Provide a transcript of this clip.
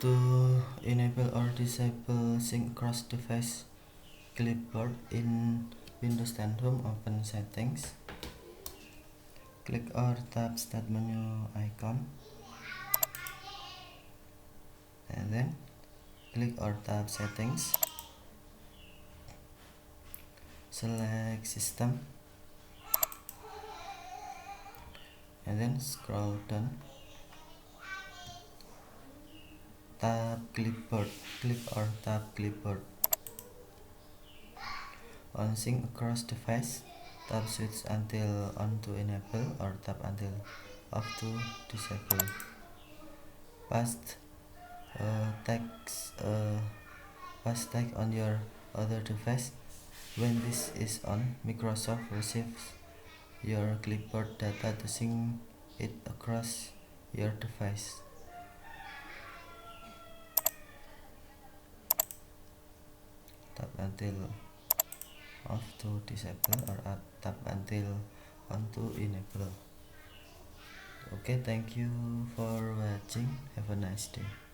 To enable or disable sync across device clipboard in Windows 10 Home, open Settings, click or tap Start menu icon, and then click or tap Settings, select System, and then scroll down, tap Clipboard, click or tap Clipboard. On sync across device, tap switch until on to enable or tap until off to disable. Paste text on your other device. When this is on, Microsoft receives your clipboard data to sync it across your device. Tap until off to disable or tap until on to enable. Okay, thank you for watching. Have a nice day.